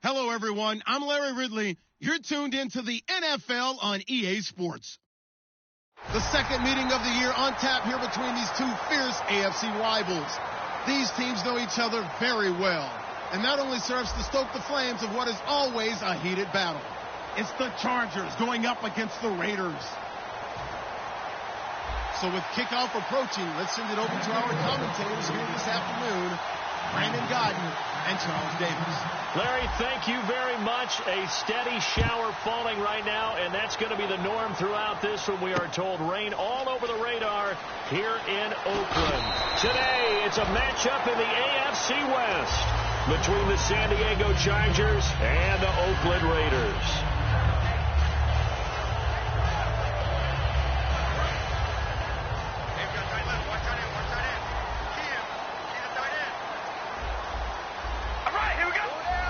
Hello, everyone. I'm Larry Ridley. You're tuned into the NFL on EA Sports. The second meeting of the year on tap here between these two fierce AFC rivals. These teams know each other very well, and that only serves to stoke the flames of what is always a heated battle. It's the Chargers going up against the Raiders. So with kickoff approaching, let's send it over to our commentators here this afternoon, Brandon Godden and Charles Davis. Larry, thank you very much. A steady shower falling right now, and that's going to be the norm throughout this one. We are told rain all over the radar here in Oakland. Today, it's a matchup in the AFC West between the San Diego Chargers and the Oakland Raiders.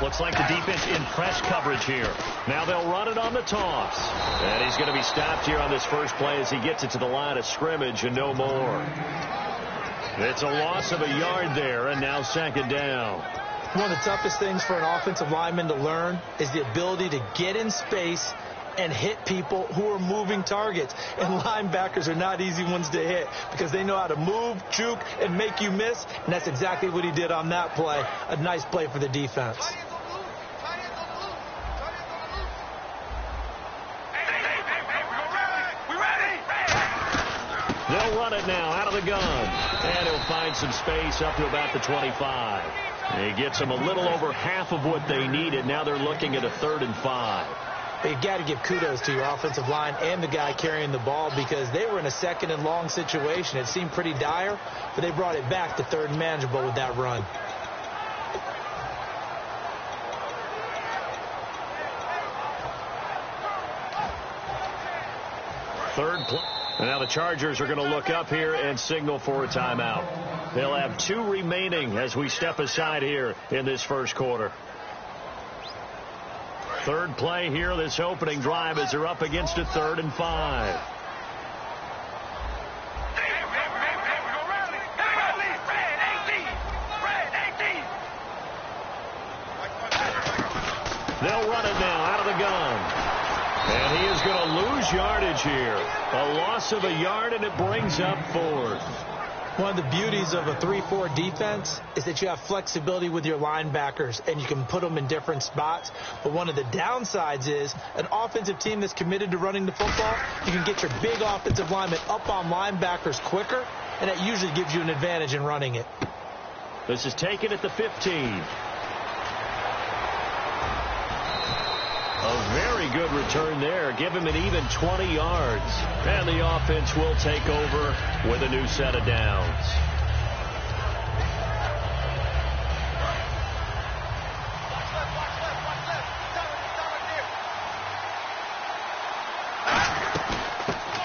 Looks like the defense in press coverage here. Now they'll run it on the toss. And he's going to be stopped here on this first play as he gets it to the line of scrimmage and no more. It's a loss of a yard there, and now second down. One of the toughest things for an offensive lineman to learn is the ability to get in space and hit people who are moving targets. And linebackers are not easy ones to hit because they know how to move, juke, and make you miss. And that's exactly what he did on that play. A nice play for the defense. They'll run it now out of the gun. And he'll find some space up to about the 25. He gets them a little over half of what they needed. Now they're looking at a 3rd and 5. You've got to give kudos to your offensive line and the guy carrying the ball because they were in a 2nd and long situation. It seemed pretty dire, but they brought it back to 3rd and manageable with that run. Third play. And now the Chargers are going to look up here and signal for a timeout. They'll have 2 remaining as we step aside here in this first quarter. Third play here, this opening drive, as they're up against a 3rd and 5. They'll run it now out of the gun. And he is going to lose yardage here. A loss of a yard, and it brings up 4th. One of the beauties of a 3-4 defense is that you have flexibility with your linebackers, and you can put them in different spots. But one of the downsides is an offensive team that's committed to running the football, you can get your big offensive linemen up on linebackers quicker, and that usually gives you an advantage in running it. This is taken at the 15. A very good return there. Give him an even 20 yards. And the offense will take over with a new set of downs.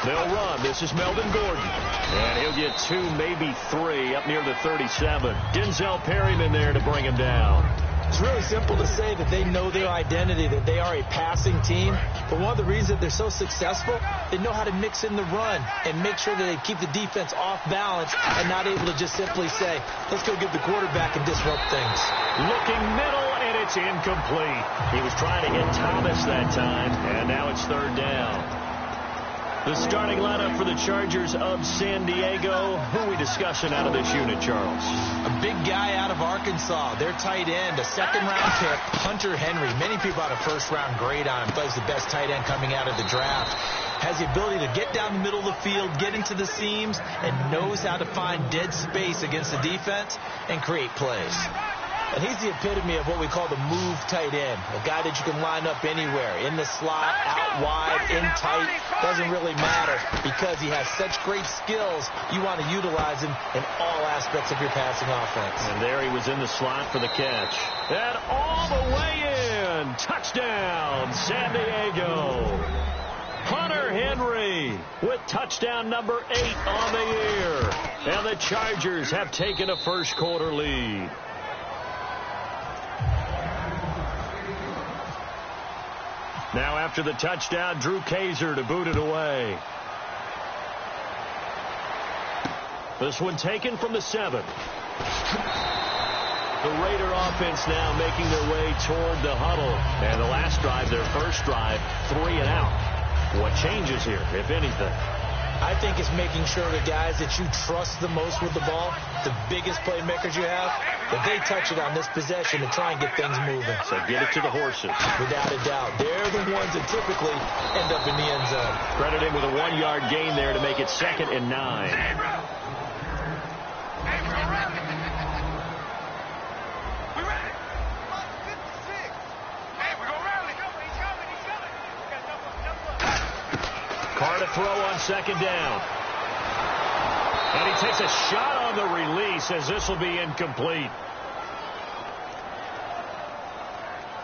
They'll run. This is Melvin Gordon. And he'll get 2, maybe 3 up near the 37. Denzel Perryman there to bring him down. It's really simple to say that they know their identity, that they are a passing team. But one of the reasons that they're so successful, they know how to mix in the run and make sure that they keep the defense off balance and not able to just simply say, let's go get the quarterback and disrupt things. Looking middle, and it's incomplete. He was trying to hit Thomas that time, and now it's 3rd down. The starting lineup for the Chargers of San Diego. Who are we discussing out of this unit, Charles? A big guy out of Arkansas. Their tight end, a 2nd-round pick, Hunter Henry. Many people had a 1st-round grade on him. Plays the best tight end coming out of the draft. Has the ability to get down the middle of the field, get into the seams, and knows how to find dead space against the defense and create plays. And he's the epitome of what we call the move tight end, a guy that you can line up anywhere, in the slot, out wide, in tight, doesn't really matter because he has such great skills. You want to utilize him in all aspects of your passing offense. And there he was in the slot for the catch. And all the way in. Touchdown, San Diego. Hunter Henry with touchdown number 8 on the year. And the Chargers have taken a first quarter lead. Now after the touchdown, Drew Kaiser to boot it away. This one taken from the 7. The Raider offense now making their way toward the huddle. And the last drive, their first drive, 3 and out. What changes here, if anything? I think it's making sure the guys that you trust the most with the ball, the biggest playmakers you have, that they touch it on this possession to try and get things moving. So get it to the horses. Without a doubt. They're the ones that typically end up in the end zone. Credit him with a 1-yard gain there to make it 2nd and 9. Carr to throw on 2nd down. And he takes a shot on the release as this will be incomplete.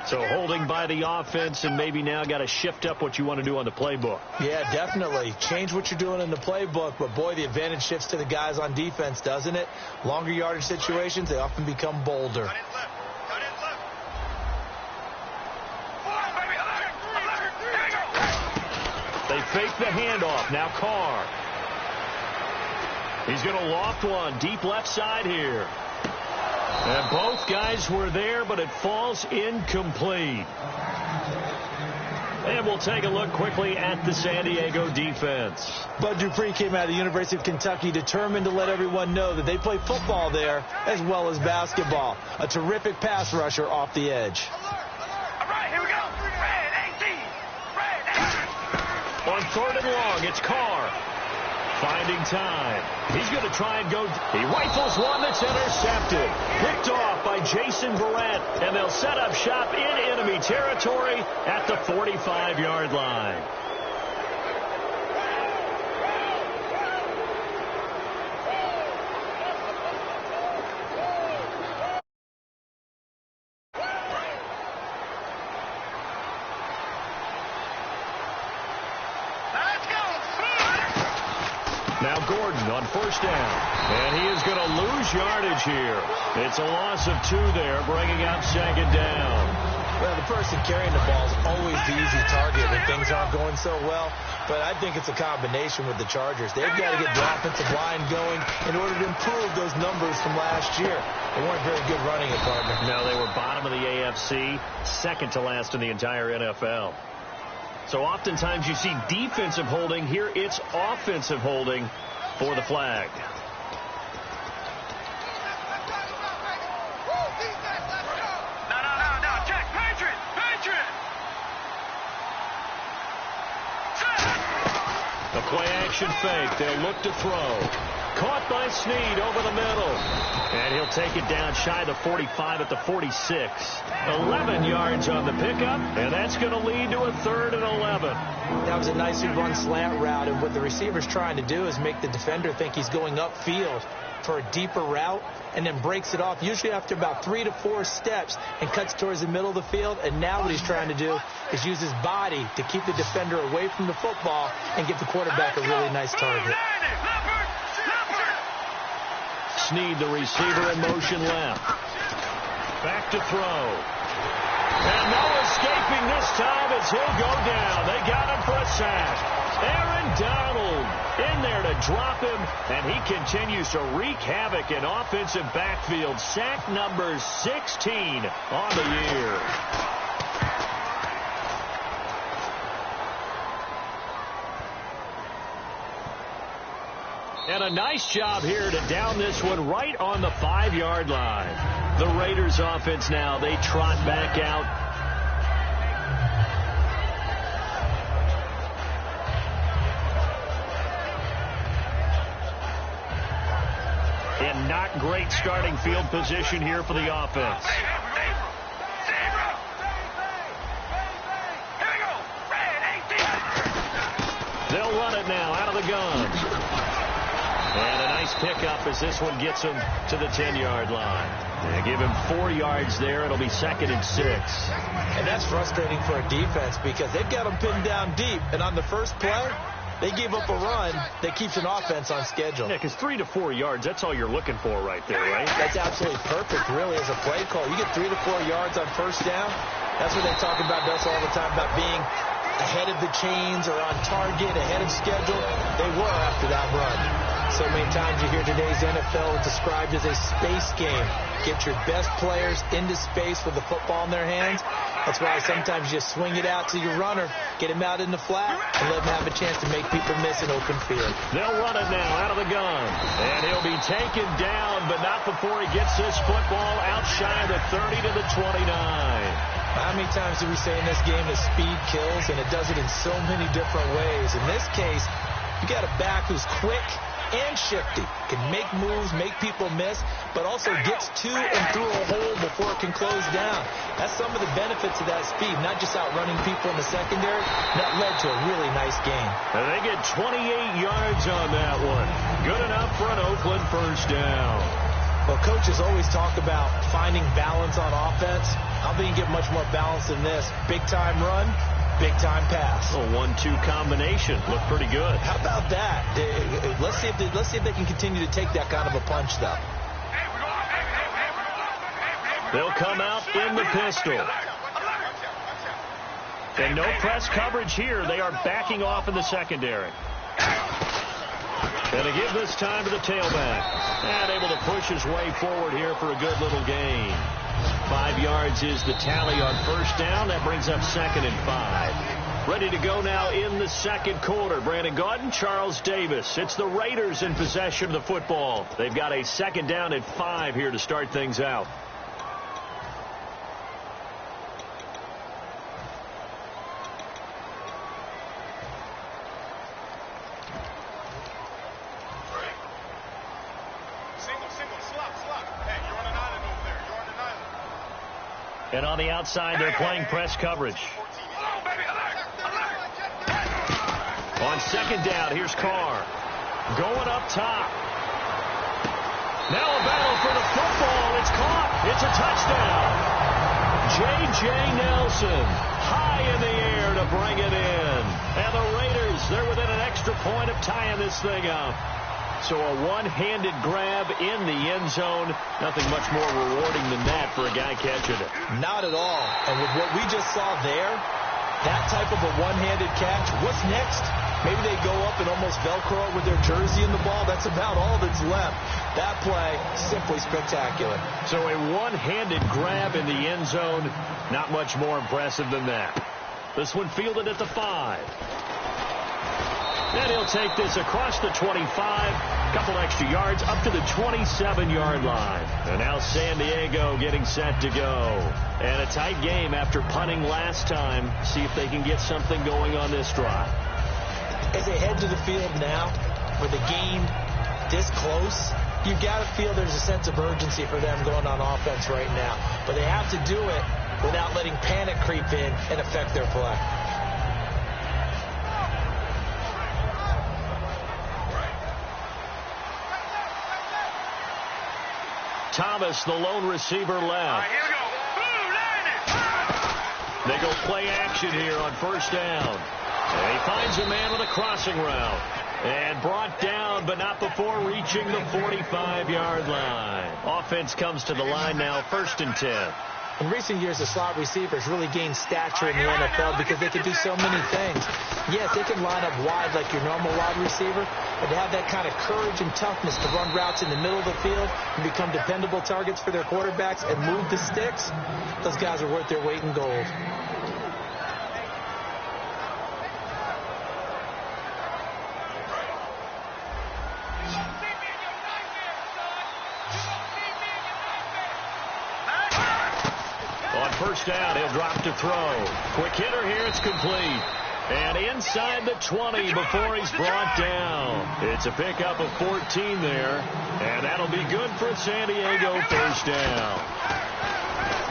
So holding by the offense, and maybe now got to shift up what you want to do on the playbook. Yeah, definitely. Change what you're doing in the playbook, but boy, the advantage shifts to the guys on defense, doesn't it? Longer yardage situations, they often become bolder. They fake the handoff. Now Carr. He's going to loft one deep left side here. And both guys were there, but it falls incomplete. And we'll take a look quickly at the San Diego defense. Bud Dupree came out of the University of Kentucky determined to let everyone know that they play football there as well as basketball. A terrific pass rusher off the edge. On 3rd and long, it's Carr. Finding time. He's going to try and go. He rifles one that's intercepted. Picked off by Jason Verrett. And they'll set up shop in enemy territory at the 45-yard line. Now Gordon on 1st down. And he is going to lose yardage here. It's a loss of 2 there, bringing out 2nd down. Well, the person carrying the ball is always the easy target when things aren't going so well. But I think it's a combination with the Chargers. They've got to get the offensive line going in order to improve those numbers from last year. They weren't very good running it, partner. No, they were bottom of the AFC, 2nd to last in the entire NFL. So oftentimes you see defensive holding. Here it's offensive holding for the flag. No, check, Patriot. A play action fake. They'll look to throw. Caught by Snead over the middle. And he'll take it down shy of the 45 at the 46. 11 yards on the pickup, and that's going to lead to a 3rd and 11. That was a nicely run slant route, and what the receiver's trying to do is make the defender think he's going upfield for a deeper route, and then breaks it off, usually after about 3 to 4 steps, and cuts towards the middle of the field. And now what he's trying to do is use his body to keep the defender away from the football and give the quarterback a really nice target. Snead, the receiver, in motion left. Back to throw. And no escaping this time as he'll go down. They got him for a sack. Aaron Donald in there to drop him, and he continues to wreak havoc in offensive backfield. Sack number 16 on the year. And a nice job here to down this one right on the 5-yard line. The Raiders offense now, they trot back out. In not great starting field position here for the offense. They'll run it now out of the gun. And a nice pickup as this one gets him to the 10-yard line. They give him 4 yards there. It'll be 2nd and 6. And that's frustrating for a defense because they've got them pinned down deep. And on the first play, they gave up a run that keeps an offense on schedule. Yeah, because 3 to 4 yards, that's all you're looking for right there, right? That's absolutely perfect, really, as a play call. You get 3 to 4 yards on first down. That's what they talk about us all the time, about being ahead of the chains or on target, ahead of schedule. They were after that run. So many times you hear today's NFL described as a space game. Get your best players into space with the football in their hands. That's why sometimes you just swing it out to your runner, get him out in the flat, and let him have a chance to make people miss an open field. They'll run it now out of the gun. And he'll be taken down, but not before he gets this football out shy of the 30 to the 29. How many times do we say in this game that speed kills, and it does it in so many different ways? In this case, you got a back who's quick and shifty, can make moves, make people miss, but also gets to and through a hole before it can close down. That's some of the benefits of that speed, not just outrunning people in the secondary. That led to a really nice game. And they get 28 yards on that one. Good enough for an Oakland first down. Well, coaches always talk about finding balance on offense. I think you get much more balance than this. Big-time run, big-time pass. A 1-2 combination. Looked pretty good. How about that? Let's see if they can continue to take that kind of a punch, though. They'll come out in the pistol. And no press coverage here. They are backing off in the secondary. And they give this time to the tailback. And able to push his way forward here for a good little gain. 5 yards is the tally on first down. That brings up 2nd and 5. Ready to go now in the second quarter. Brandon Gaudin, Charles Davis. It's the Raiders in possession of the football. They've got a 2nd down and 5 here to start things out. And on the outside, they're playing press coverage. On 2nd down, here's Carr. Going up top. Now a battle for the football. It's caught. It's a touchdown. J.J. Nelson high in the air to bring it in. And the Raiders, they're within an extra point of tying this thing up. So a one-handed grab in the end zone. Nothing much more rewarding than that for a guy catching it. Not at all. And with what we just saw there, that type of a one-handed catch, what's next? Maybe they go up and almost Velcro it with their jersey in the ball. That's about all that's left. That play, simply spectacular. So a one-handed grab in the end zone. Not much more impressive than that. This one fielded at the 5. And he'll take this across the 25, couple extra yards up to the 27-yard line. And now San Diego getting set to go. And a tight game after punting last time. See if they can get something going on this drive. As they head to the field now, with the game this close, you've got to feel there's a sense of urgency for them going on offense right now. But they have to do it without letting panic creep in and affect their play. Thomas, the lone receiver, left. Here we go. They go play action here on first down. And he finds a man with a crossing route. And brought down, but not before reaching the 45-yard line. Offense comes to the line now, 1st and 10. In recent years, the slot receivers really gained stature in the NFL because they can do so many things. Yes, they can line up wide like your normal wide receiver, but to have that kind of courage and toughness to run routes in the middle of the field and become dependable targets for their quarterbacks and move the sticks, those guys are worth their weight in gold. First down, he'll drop to throw. Quick hitter here, it's complete. And inside the 20 before he's brought down. It's a pickup of 14 there. And that'll be good for San Diego first down.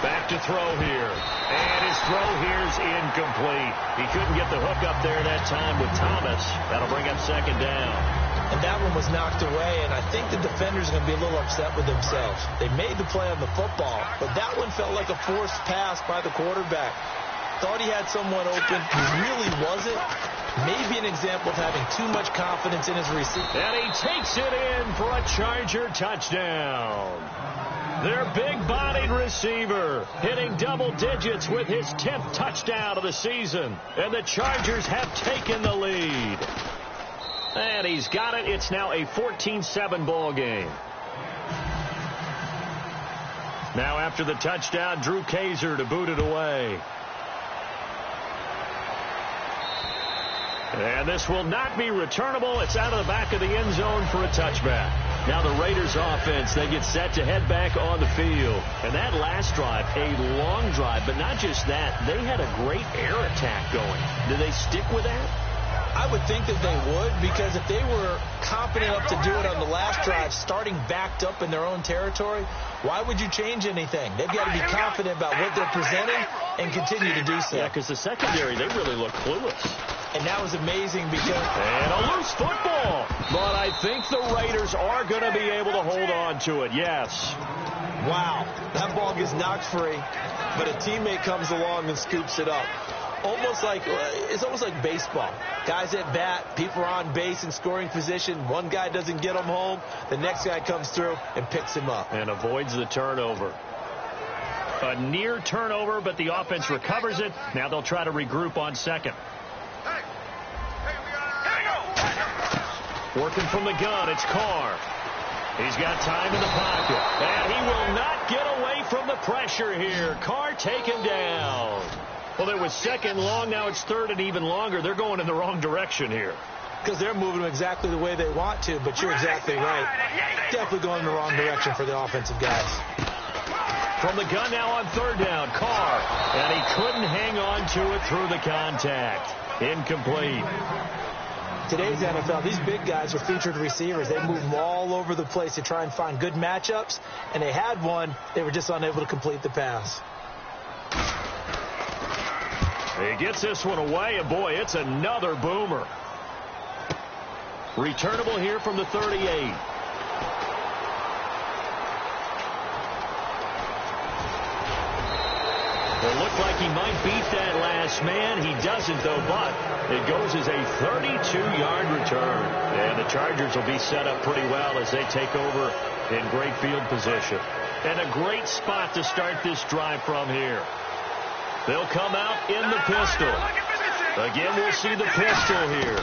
Back to throw here. And his throw here's incomplete. He couldn't get the hook up there that time with Thomas. That'll bring up 2nd down. And that one was knocked away, and I think the defenders are going to be a little upset with themselves. They made the play on the football, but that one felt like a forced pass by the quarterback. Thought he had someone open. He really wasn't. Maybe an example of having too much confidence in his receiver. And he takes it in for a Charger touchdown. Their big-bodied receiver hitting double digits with his 10th touchdown of the season. And the Chargers have taken the lead. And he's got it. It's now a 14-7 ball game. Now after the touchdown, Drew Kaiser to boot it away. And this will not be returnable. It's out of the back of the end zone for a touchback. Now the Raiders offense, they get set to head back on the field. And that last drive, a long drive, but not just that. They had a great air attack going. Do they stick with that? I would think that they would, because if they were confident enough to do it on the last drive, starting backed up in their own territory, why would you change anything? They've got to be confident about what they're presenting and continue to do so. Yeah, because the secondary, they really look clueless. And that was amazing because... And a loose football. But I think the Raiders are going to be able to hold on to it, yes. Wow, that ball gets knocked free, but a teammate comes along and scoops it up. It's almost like baseball. Guys at bat, people are on base in scoring position. One guy doesn't get him home. The next guy comes through and picks him up. And avoids the turnover. A near turnover, but the offense recovers it. Now they'll try to regroup on second. Working from the gun, it's Carr. He's got time in the pocket. And he will not get away from the pressure here. Carr taken down. Well, there was second long. Now it's third and even longer. They're going in the wrong direction here. Because they're moving exactly the way they want to, but you're exactly right. Definitely going in the wrong direction for the offensive guys. From the gun now on third down, Carr. And he couldn't hang on to it through the contact. Incomplete. Today's NFL, these big guys are featured receivers. They move them all over the place to try and find good matchups, and they had one. They were just unable to complete the pass. He gets this one away, and boy, it's another boomer. Returnable here from the 38. It looked like he might beat that last man. He doesn't, though, but it goes as a 32-yard return. And the Chargers will be set up pretty well as they take over in great field position. And a great spot to start this drive from here. They'll come out in the pistol. Again, we'll see the pistol here.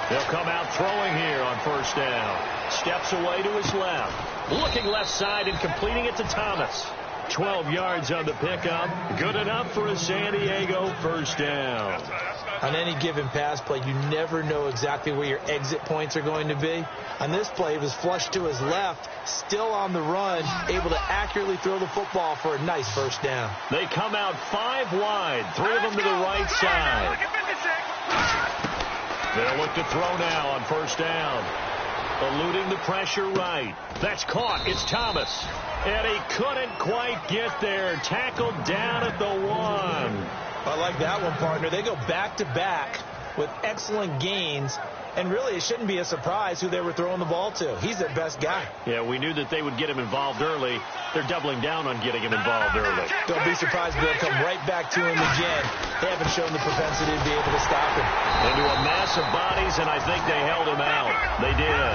They'll come out throwing here on first down. Steps away to his left. Looking left side and completing it to Thomas. 12 yards on the pickup. Good enough for a San Diego first down. On any given pass play, you never know exactly where your exit points are going to be. On this play, he was flushed to his left, still on the run, able to accurately throw the football for a nice first down. They come out 5 wide, 3 of them to the right side. They'll look to throw now on first down. Eluding the pressure right. That's caught. It's Thomas. And he couldn't quite get there. Tackled down at the 1. I like that one, partner. They go back-to-back with excellent gains. And really, it shouldn't be a surprise who they were throwing the ball to. He's their best guy. Yeah, we knew that they would get him involved early. They're doubling down on getting him involved early. Don't be surprised if they'll come right back to him again. They haven't shown the propensity to be able to stop him. Into a mass of bodies, and I think they held him out. They did.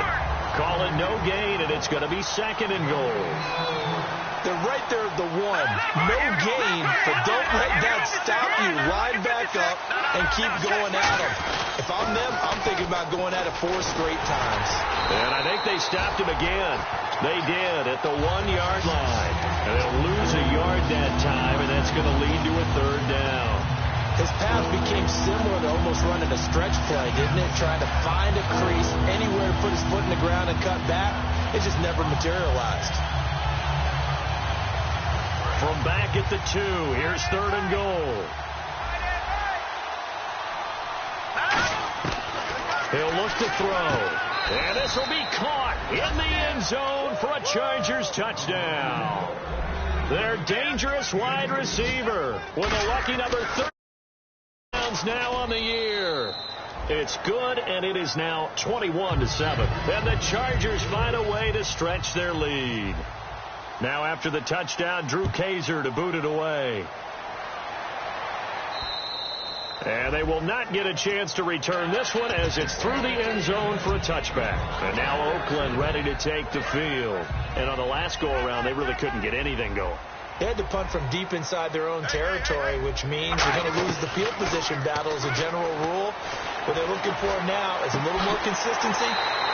Call it no gain, and it's going to be second and goal. They're right there at the 1. No gain, but don't let that stop you. Line back up and keep going at them. If I'm them, I'm thinking about going at it 4 straight times. And I think they stopped him again. They did at the 1-yard line. And they'll lose a yard that time, and that's going to lead to a third down. His pass became similar to almost running a stretch play, didn't it? Trying to find a crease, anywhere to put his foot in the ground and cut back. It just never materialized. From back at the 2, here's third and goal. He'll look to throw. And this will be caught in the end zone for a Chargers touchdown. Their dangerous wide receiver with a lucky number 30 pounds now on the year. It's good, and it is now 21-7. And the Chargers find a way to stretch their lead. Now after the touchdown, Drew Kaiser to boot it away. And they will not get a chance to return this one as it's through the end zone for a touchback. And now Oakland ready to take the field. And on the last go-around, they really couldn't get anything going. They had to punt from deep inside their own territory, which means you're going to lose the field position battle as a general rule. What they're looking for now is a little more consistency,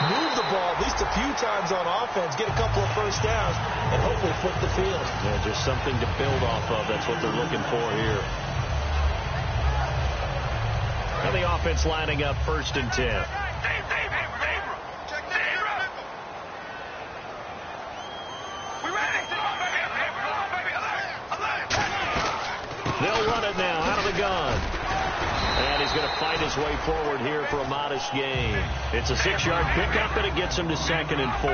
move the ball at least a few times on offense, get a couple of first downs, and hopefully flip the field. Yeah, just something to build off of. That's what they're looking for here. And the offense lining up 1st and 10. They'll run it now out of the gun. And he's going to fight his way forward here for a modest gain. It's a 6-yard pickup, and it gets him to 2nd and 4.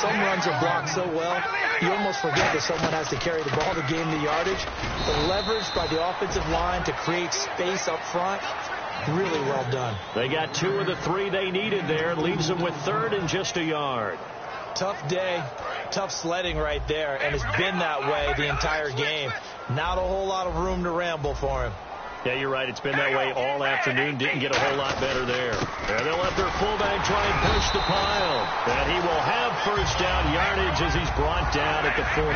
Some runs are blocked so well, you almost forget that someone has to carry the ball to gain the yardage. The leverage by the offensive line to create space up front, really well done. They got 2 of the 3 they needed there. Leaves them with 3rd and just a yard. Tough day, tough sledding right there, and it's been that way the entire game. Not a whole lot of room to ramble for him. Yeah, you're right. It's been that way all afternoon. Didn't get a whole lot better there. And they'll let their fullback try and push the pile. And he will have first down yardage as he's brought down at the 41.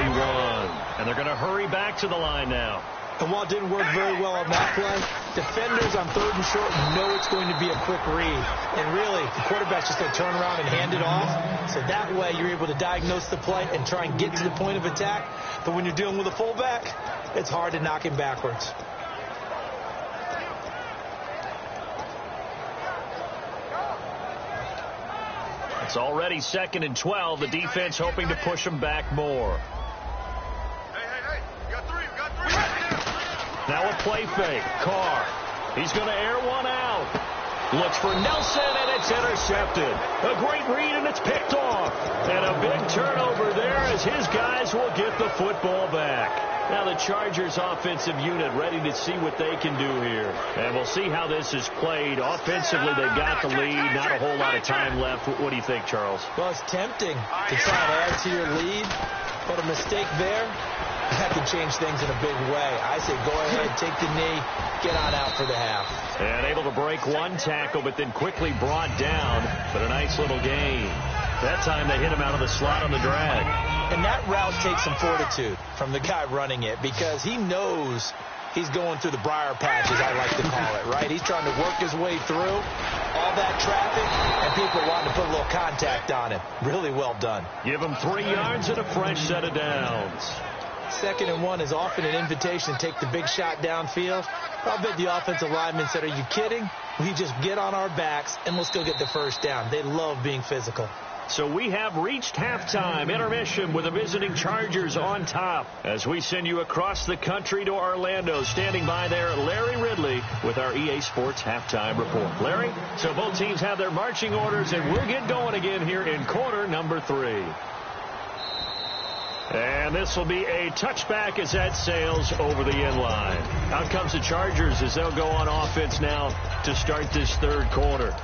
And they're going to hurry back to the line now. And while it didn't work very well on that play, defenders on 3rd and short know it's going to be a quick read. And really, the quarterback's just going to turn around and hand it off. So that way, you're able to diagnose the play and try and get to the point of attack. But when you're dealing with a fullback, it's hard to knock him backwards. It's already 2nd and 12. The defense hoping to push them back more. Hey, you got 3, Now a play fake. Carr. He's going to air one out. Looks for Nelson, and it's intercepted. A great read, and it's picked off. And a big turnover there as his guys will get the football back. Now the Chargers offensive unit ready to see what they can do here. And we'll see how this is played. Offensively, they've got the lead. Not a whole lot of time left. What do you think, Charles? Well, it's tempting to try and add to your lead, but a mistake there, that can change things in a big way. I say go ahead, take the knee, get on out for the half. And able to break one tackle, but then quickly brought down. But a nice little gain. That time they hit him out of the slot on the drag. And that route takes some fortitude from the guy running it because he knows he's going through the briar patch, as I like to call it, right? He's trying to work his way through all that traffic, and people wanting to put a little contact on him. Really well done. Give him 3 yards and a fresh set of downs. 2nd and 1 is often an invitation to take the big shot downfield. I'll bet the offensive linemen said, are you kidding? We just get on our backs, and let's go get the first down. They love being physical. So we have reached halftime intermission with the visiting Chargers on top. As we send you across the country to Orlando, standing by there, Larry Ridley with our EA Sports halftime report. Larry, so both teams have their marching orders, and we'll get going again here in quarter number 3. And this will be a touchback as that sails over the end line. Out comes the Chargers as they'll go on offense now to start this 3rd quarter.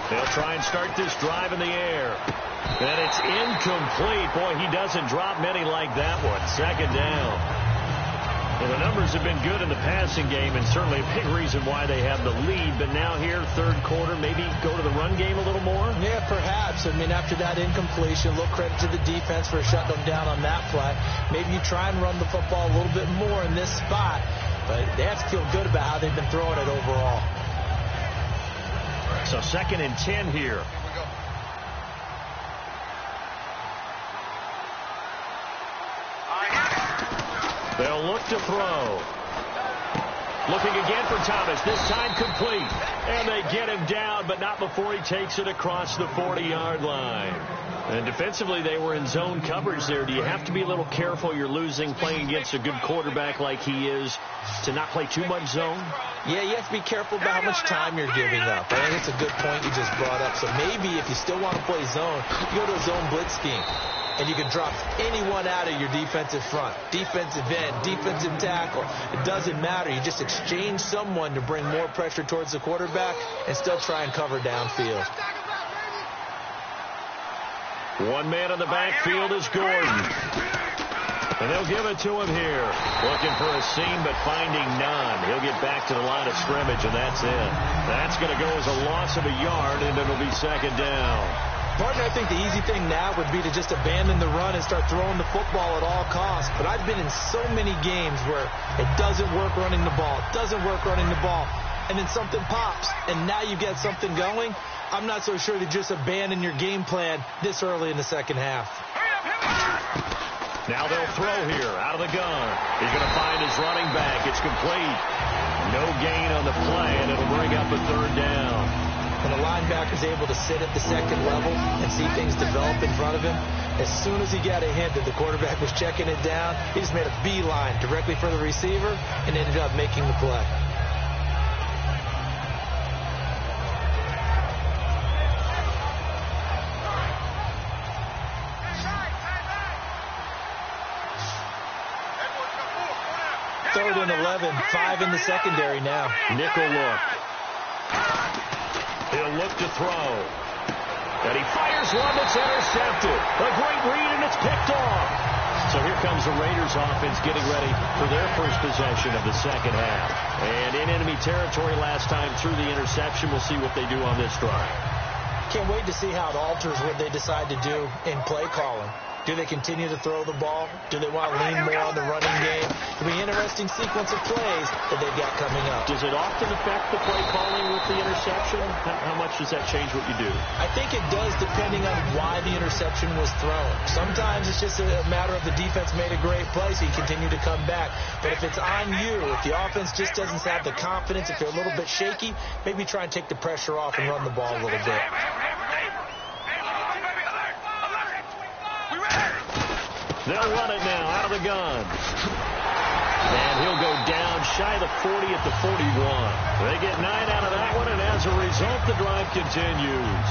They'll try and start this drive in the air. And it's incomplete. Boy, he doesn't drop many like that one. 2nd down. Well, the numbers have been good in the passing game, and certainly a big reason why they have the lead. But now here, 3rd quarter, maybe go to the run game a little more? Yeah, perhaps. I mean, after that incompletion, a little credit to the defense for shutting them down on that play. Maybe you try and run the football a little bit more in this spot. But they have to feel good about how they've been throwing it overall. So 2nd and 10 here. They'll look to throw. Looking again for Thomas. This time complete. And they get him down, but not before he takes it across the 40-yard line. And defensively, they were in zone coverage there. Do you have to be a little careful? You're losing playing against a good quarterback like he is to not play too much zone? Yeah, you have to be careful about how much time you're giving up. I think it's a good point you just brought up. So maybe if you still want to play zone, you go to a zone blitz scheme. And you can drop anyone out of your defensive front. Defensive end, defensive tackle. It doesn't matter. You just exchange someone to bring more pressure towards the quarterback and still try and cover downfield. One man in the backfield is Gordon. And they'll give it to him here. Looking for a seam, but finding none. He'll get back to the line of scrimmage, and that's it. That's going to go as a loss of a yard, and it'll be second down. Partner, I think the easy thing now would be to just abandon the run and start throwing the football at all costs. But I've been in so many games where it doesn't work running the ball, and then something pops, and now you get something going. I'm not so sure to just abandon your game plan this early in the second half. Now they'll throw here out of the gun. He's going to find his running back. It's complete. No gain on the play, and it'll bring up a third down. When a linebacker's able to sit at the second level and see things develop in front of him, as soon as he got a hint that the quarterback was checking it down, he just made a beeline directly for the receiver and ended up making the play. Third and 11, 5 in the secondary now. Nickel look. He'll look to throw. And he fires one that's intercepted. A great read, and it's picked off. So here comes the Raiders offense getting ready for their first possession of the second half. And in enemy territory last time through the interception. We'll see what they do on this drive. Can't wait to see how it alters what they decide to do in play calling. Do they continue to throw the ball? Do they want to lean more on the running game? It'll be an interesting sequence of plays that they've got coming up. Does it often affect the play calling with the interception? How much does that change what you do? I think it does, depending on why the interception was thrown. Sometimes it's just a matter of the defense made a great play, so you continue to come back. But if it's on you, if the offense just doesn't have the confidence, if they're a little bit shaky, maybe try and take the pressure off and run the ball a little bit. They'll run it now out of the gun. And he'll go down shy of the 40 at the 41. They get 9 out of that one, and as a result, the drive continues.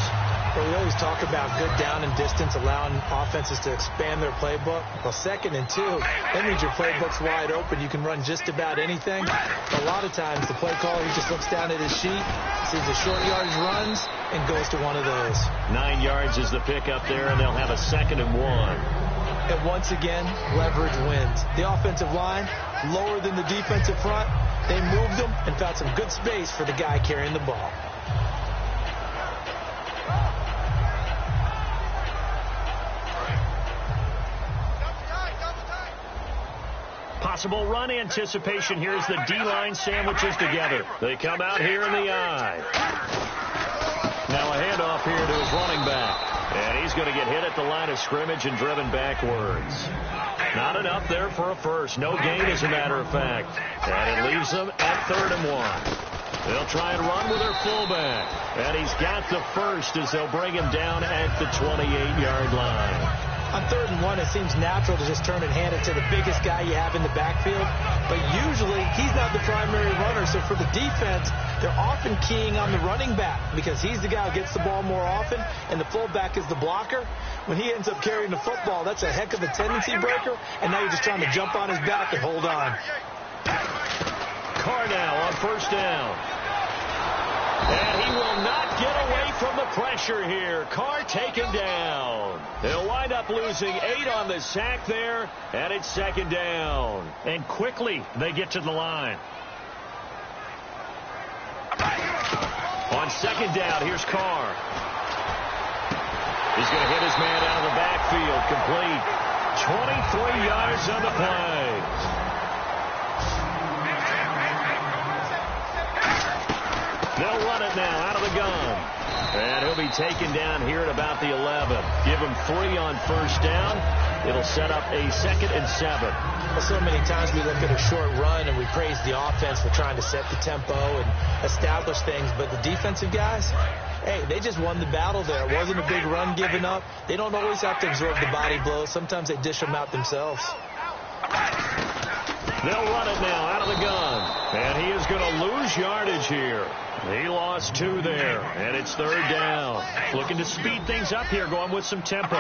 Well, we always talk about good down and distance, allowing offenses to expand their playbook. Well, 2nd and 2, that means your playbook's wide open. You can run just about anything. A lot of times, the play caller, he just looks down at his sheet, sees the short yardage runs, and goes to one of those. 9 yards is the pickup there, and they'll have a 2nd and 1. And once again, leverage wins. The offensive line, lower than the defensive front. They moved them and found some good space for the guy carrying the ball. Possible run anticipation here as the D-line sandwiches together. They come out here in the eye. Now a handoff here to his running back. And he's going to get hit at the line of scrimmage and driven backwards. Not enough there for a first. No gain, as a matter of fact. And it leaves them at 3rd and 1. They'll try and run with their fullback. And he's got the first as they'll bring him down at the 28-yard line. On 3rd and 1, it seems natural to just turn and hand it to the biggest guy you have in the backfield. But usually, he's not the primary runner. So for the defense, they're often keying on the running back because he's the guy who gets the ball more often, and the fullback is the blocker. When he ends up carrying the football, that's a heck of a tendency breaker, and now you're just trying to jump on his back and hold on. Carr now on 1st down. And he will not get away from the pressure here. Carr taken down. They'll wind up losing 8 on the sack there, and it's 2nd down. And quickly they get to the line. On 2nd down, here's Carr. He's going to hit his man out of the backfield. Complete. 23 yards on the play. They'll run it now out of the gun. And he'll be taken down here at about the 11. Give him 3 on 1st down. It'll set up a 2nd and 7. Well, so many times we look at a short run and we praise the offense for trying to set the tempo and establish things. But the defensive guys, hey, they just won the battle there. It wasn't a big run given up. They don't always have to absorb the body blows. Sometimes they dish them out themselves. They'll run it now out of the gun. And he is going to lose yardage here. He lost 2 there, and it's 3rd down. Looking to speed things up here, going with some tempo.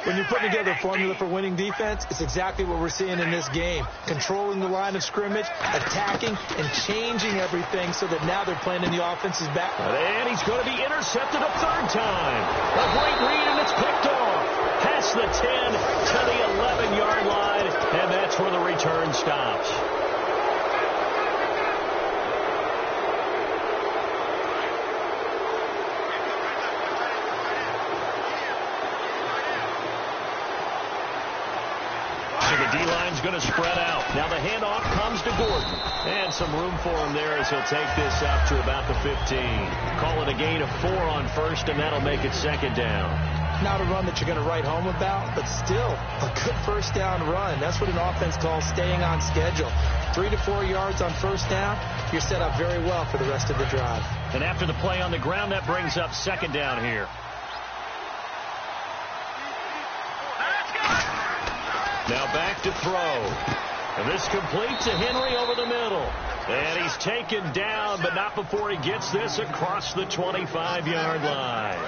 When you put together a formula for winning defense, it's exactly what we're seeing in this game. Controlling the line of scrimmage, attacking, and changing everything so that now they're playing in the offense's back. And he's going to be intercepted a 3rd time. A great read, and it's picked off. Past the 10 to the 11-yard line, and return stops. D-line's going to spread out. Now the handoff comes to Gordon. And some room for him there as he'll take this up to about the 15. Call it a gain of 4 on first, and that'll make it second down. Not a run that you're going to write home about, but still a good first down run. That's what an offense calls staying on schedule. 3 to 4 yards on first down, you're set up very well for the rest of the drive. And after the play on the ground, that brings up second down here. Now back to throw. And this completes to Henry over the middle. And he's taken down, but not before he gets this across the 25-yard line.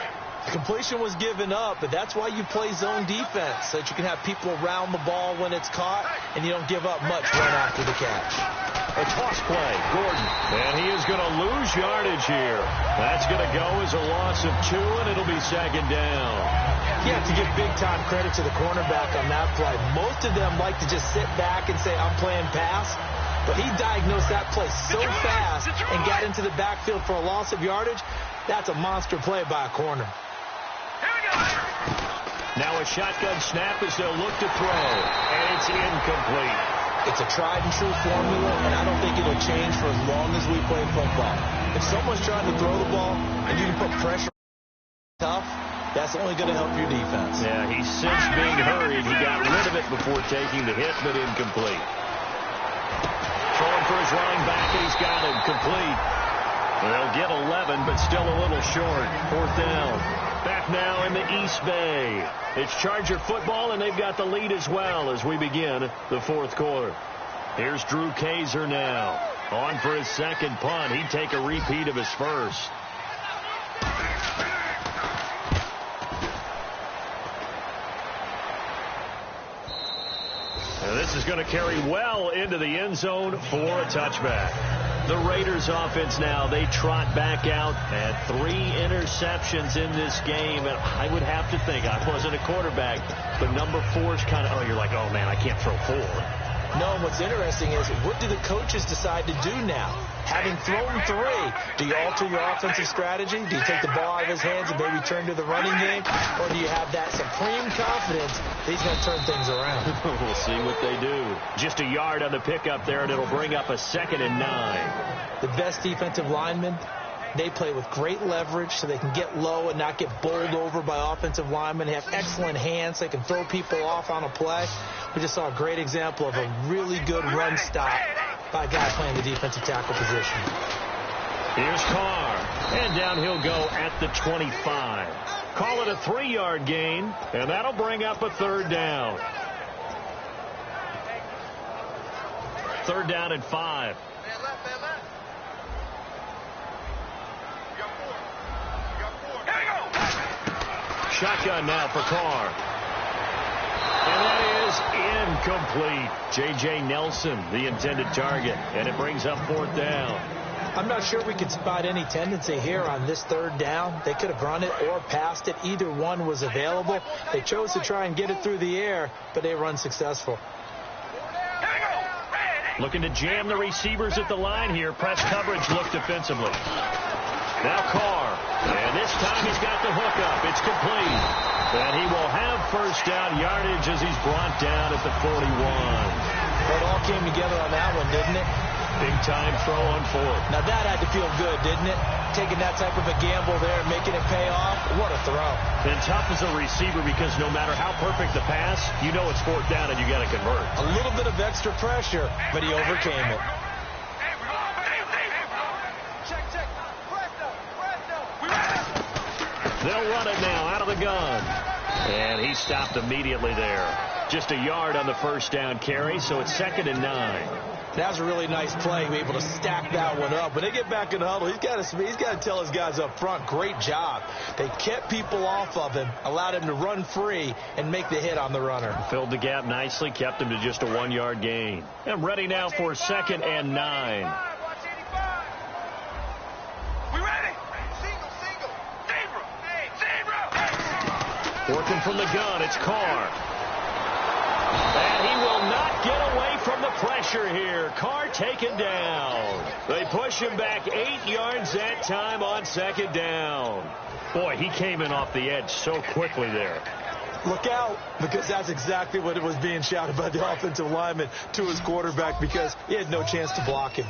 The completion was given up, but that's why you play zone defense, so that you can have people around the ball when it's caught, and you don't give up much right after the catch. A toss play, Gordon. And he is going to lose yardage here. That's going to go as a loss of 2, and it'll be second down. You have to give big-time credit to the cornerback on that play. Most of them like to just sit back and say, I'm playing pass. But he diagnosed that play so fast and got into the backfield for a loss of yardage. That's a monster play by a corner. Now a shotgun snap as they'll look to throw. And it's incomplete. It's a tried-and-true formula, and I don't think it'll change for as long as we play football. If someone's trying to throw the ball and you can put pressure tough, that's only going to help your defense. Yeah, he sensed being hurried. He got rid of it before taking the hit, but incomplete. Throwing for his running back, and he's got it complete. They'll get 11, but still a little short. Fourth down. Back now in the East Bay. It's Charger football, and they've got the lead as well as we begin the fourth quarter. Here's Drew Kaiser now. On for his second punt. He'd take a repeat of his first. And this is going to carry well into the end zone for a touchback. The Raiders offense now, they trot back out at 3 interceptions in this game. And I would have to think, I wasn't a quarterback, but number 4 is kind of, you're like, oh man, I can't throw 4. No, what's interesting is, what do the coaches decide to do now? Having thrown 3, do you alter your offensive strategy? Do you take the ball out of his hands and maybe turn to the running game? Or do you have that supreme confidence that he's going to turn things around? We'll see what they do. Just a yard on the pickup there, and it'll bring up a 2nd and 9. The best defensive linemen, they play with great leverage so they can get low and not get bowled over by offensive linemen. They have excellent hands. They can throw people off on a play. We just saw a great example of a really good run stop by a guy playing the defensive tackle position. Here's Carr. And down he'll go at the 25. Call it a 3-yard gain, and that'll bring up a 3rd down. 3rd down and 5. Shotgun now for Carr. And that is incomplete. J.J. Nelson, the intended target, and it brings up 4th down. I'm not sure we could spot any tendency here on this 3rd down. They could have run it or passed it. Either one was available. They chose to try and get it through the air, but they were unsuccessful. Looking to jam the receivers at the line here. Press coverage look defensively. Now Carr. And this time he's got the hook up. It's complete. And he will have first down yardage as he's brought down at the 41. It all came together on that one, didn't it? Big time throw on 4th. Now that had to feel good, didn't it? Taking that type of a gamble there and making it pay off. What a throw. And tough as a receiver because no matter how perfect the pass, you know it's 4th down and you got to convert. A little bit of extra pressure, but he overcame it. They'll run it now out of the gun. And he stopped immediately there. Just a yard on the first down carry, so it's 2nd and 9. That was a really nice play, able to stack that one up. When they get back in the huddle, he's got to tell his guys up front, great job. They kept people off of him, allowed him to run free and make the hit on the runner. Filled the gap nicely, kept him to just a 1-yard gain. I'm ready now for 2nd and 9. Working from the gun, it's Carr. And he will not get away from the pressure here. Carr taken down. They push him back 8 yards that time on second down. Boy, he came in off the edge so quickly there. Look out, because that's exactly what it was being shouted by the offensive lineman to his quarterback, because he had no chance to block him.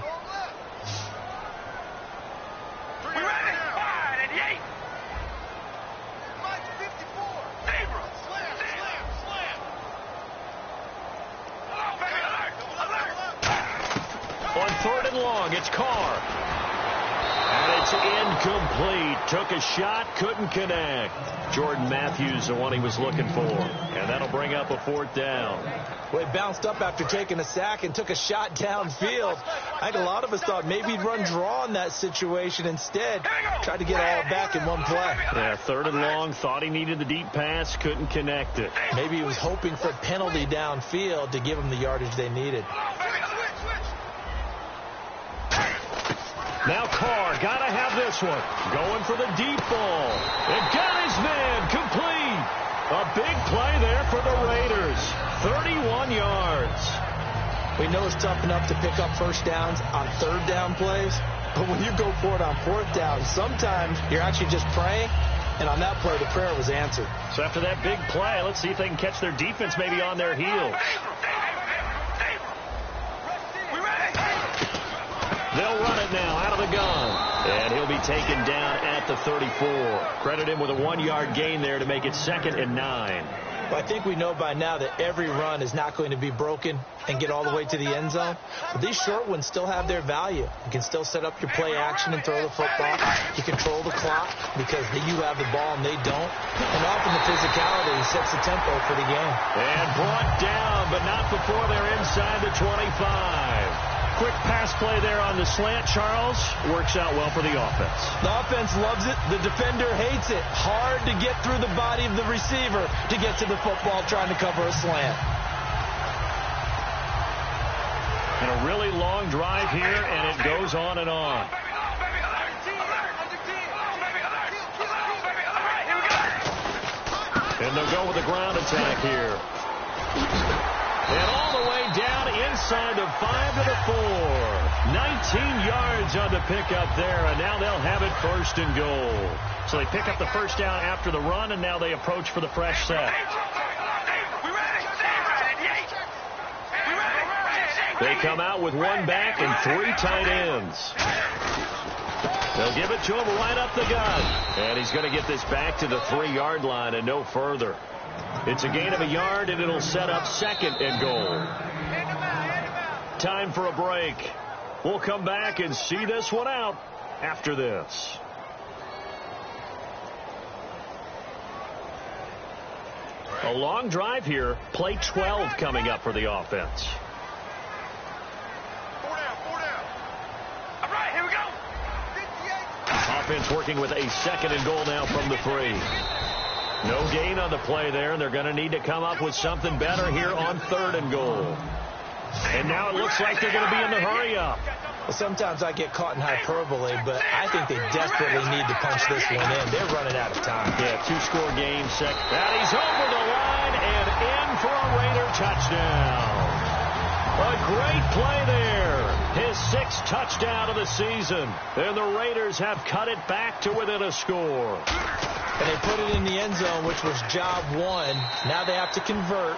On 3rd and long, it's Carr. And it's incomplete. Took a shot, couldn't connect. Jordan Matthews, the one he was looking for. And that'll bring up a 4th down. Well, he bounced up after taking a sack and took a shot downfield. I think a lot of us thought maybe he'd run draw in that situation. Instead, tried to get all back in one play. Yeah, 3rd and long, thought he needed the deep pass, couldn't connect it. Maybe he was hoping for a penalty downfield to give him the yardage they needed. Now Carr, gotta have this one. Going for the deep ball. It got his man, complete. A big play there for the Raiders. 31 yards. We know it's tough enough to pick up first downs on 3rd down plays, but when you go for it on 4th down, sometimes you're actually just praying, and on that play, the prayer was answered. So after that big play, let's see if they can catch their defense maybe on their heels. They'll run it now out of the gun. And he'll be taken down at the 34. Credit him with a 1-yard gain there to make it 2nd and 9. Well, I think we know by now that every run is not going to be broken and get all the way to the end zone. But these short ones still have their value. You can still set up your play action and throw the football. You control the clock because you have the ball and they don't. And often the physicality sets the tempo for the game. And brought down, but not before they're inside the 25. Quick pass play there on the slant, Charles. Works out well for the offense. The offense loves it. The defender hates it. Hard to get through the body of the receiver to get to the football trying to cover a slant. And a really long drive here, and it goes on and on. And they'll go with the ground attack here. And all the way down inside the 5 to the 4. 19 yards on the pickup there, and now they'll have it 1st and goal. So they pick up the first down after the run, and now they approach for the fresh set. They come out with 1 back and 3 tight ends. They'll give it to him right up the gut. And he's going to get this back to the 3-yard line and no further. It's a gain of a yard, and it'll set up 2nd and goal. Time for a break. We'll come back and see this one out after this. A long drive here. Play 12 coming up for the offense. 4 down. All right, here we go. 58. Offense working with a 2nd and goal now from the 3. No gain on the play there, and they're going to need to come up with something better here on 3rd and goal. And now it looks like they're going to be in the hurry-up. Well, sometimes I get caught in hyperbole, but I think they desperately need to punch this one in. They're running out of time. Yeah, 2-score game, second. And he's over the line and in for a Raider touchdown. A great play there. His 6th touchdown of the season. And the Raiders have cut it back to within a score. And they put it in the end zone, which was job 1. Now they have to convert,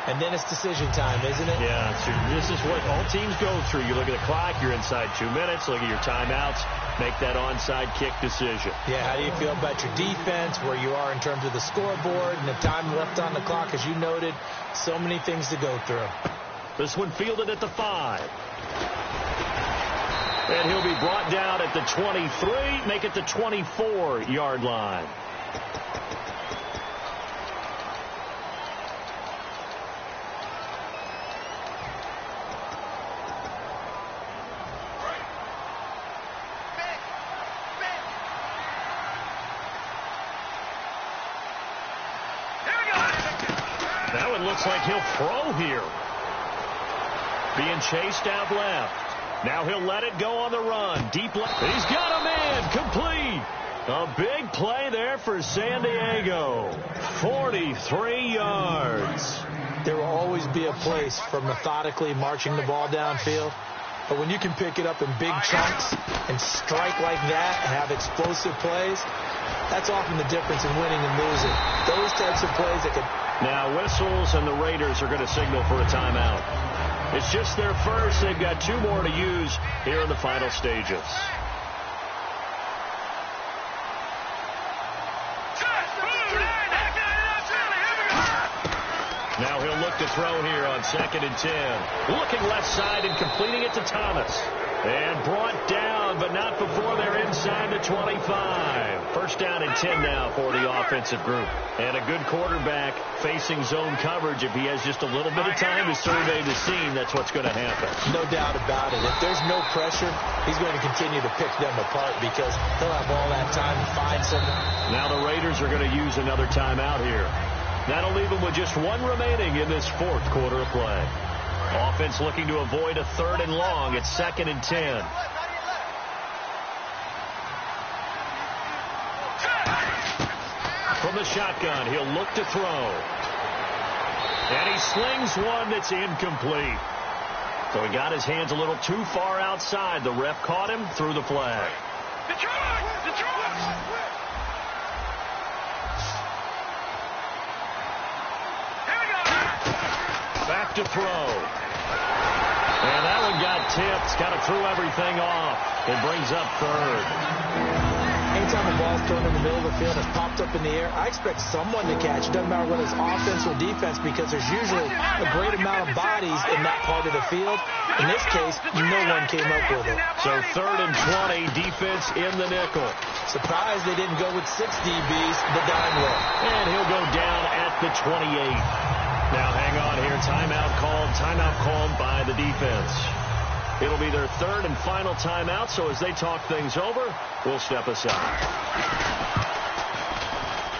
and then it's decision time, isn't it? Yeah, so this is what all teams go through. You look at the clock, you're inside 2 minutes, look at your timeouts, make that onside kick decision. Yeah, how do you feel about your defense, where you are in terms of the scoreboard, and the time left on the clock, as you noted, so many things to go through. This one fielded at the 5. And he'll be brought down at the 23, make it the 24-yard line. Now it looks like he'll throw here. Being chased out left. Now he'll let it go on the run. Deep left. He's got a man. Complete. A big play there for San Diego. 43 yards. There will always be a place for methodically marching the ball downfield. But when you can pick it up in big chunks and strike like that and have explosive plays, that's often the difference in winning and losing. Those types of plays that can... Now whistles, and the Raiders are going to signal for a timeout. It's just their first. They've got 2 more to use here in the final stages. Now he'll look to throw here on 2nd and 10. Looking left side and completing it to Thomas. And brought down, but not before they're inside the 25. First down and 10 now for the offensive group. And a good quarterback facing zone coverage. If he has just a little bit of time to survey the scene, that's what's going to happen. No doubt about it. If there's no pressure, he's going to continue to pick them apart because he'll have all that time to find something. Now the Raiders are going to use another timeout here. That'll leave them with just 1 remaining in this 4th quarter of play. Offense looking to avoid a 3rd and long. It's 2nd and 10. From the shotgun, he'll look to throw. And he slings one that's incomplete. So he got his hands a little too far outside. The ref caught him, threw the flag. Back to throw. And that one got tipped. Kind of threw everything off. It brings up 3rd. Anytime the ball's thrown in the middle of the field and popped up in the air, I expect someone to catch. It doesn't matter whether it's offense or defense because there's usually a great amount of bodies in that part of the field. In this case, no one came up with it. So 3rd and 20, defense in the nickel. Surprised they didn't go with 6 DBs the dime roll. And he'll go down at the 28. Now hang on here. Timeout called by the defense. It'll be their 3rd and final timeout, so as they talk things over, we'll step aside.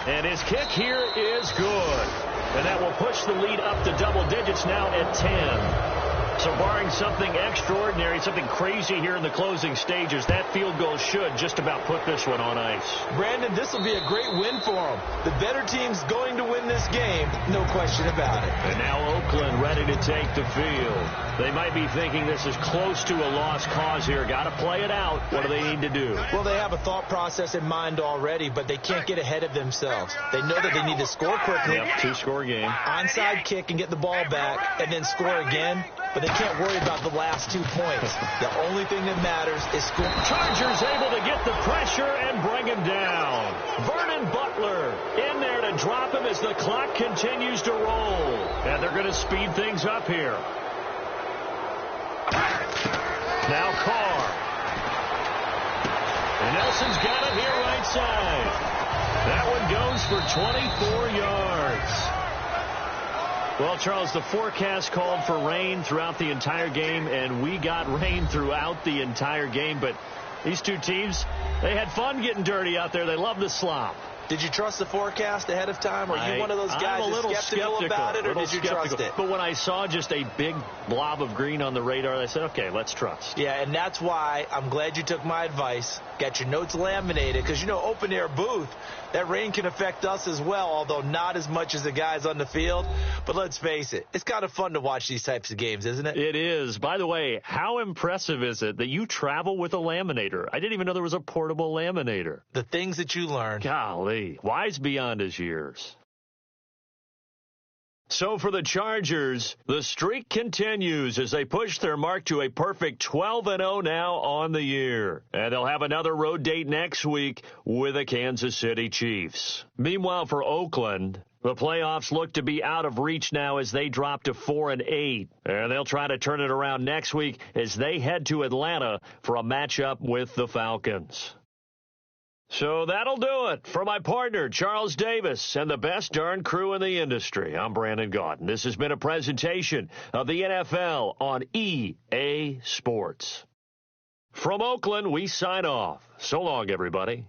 And his kick here is good. And that will push the lead up to double digits now at 10. So barring something extraordinary, something crazy here in the closing stages, that field goal should just about put this one on ice. Brandon, this will be a great win for them. The better team's going to win this game, no question about it. And now Oakland ready to take the field. They might be thinking this is close to a lost cause here. Got to play it out. What do they need to do? Well, they have a thought process in mind already, but they can't get ahead of themselves. They know that they need to score quickly. Yep, 2-score game. Onside kick and get the ball back and then score again. But they can't worry about the last 2 points. The only thing that matters is score. Chargers able to get the pressure and bring him down. Vernon Butler in there to drop him as the clock continues to roll. And they're going to speed things up here. Now Carr. And Nelson's got it here right side. That one goes for 24 yards. Well, Charles, the forecast called for rain throughout the entire game, and we got rain throughout the entire game. But these 2 teams, they had fun getting dirty out there. They love the slop. Did you trust the forecast ahead of time? Or are you one of those guys that's skeptical about it, or did you trust it? But when I saw just a big blob of green on the radar, I said, okay, let's trust. Yeah, and that's why I'm glad you took my advice. Got your notes laminated, because, you know, open-air booth, that rain can affect us as well, although not as much as the guys on the field. But let's face it, it's kind of fun to watch these types of games, isn't it? It is. By the way, how impressive is it that you travel with a laminator? I didn't even know there was a portable laminator. The things that you learn. Golly, wise beyond his years. So for the Chargers, the streak continues as they push their mark to a perfect 12-0 now on the year. And they'll have another road date next week with the Kansas City Chiefs. Meanwhile, for Oakland, the playoffs look to be out of reach now as they drop to 4-8. And they'll try to turn it around next week as they head to Atlanta for a matchup with the Falcons. So that'll do it. For my partner, Charles Davis, and the best darn crew in the industry, I'm Brandon Gaudin. This has been a presentation of the NFL on EA Sports. From Oakland, we sign off. So long, everybody.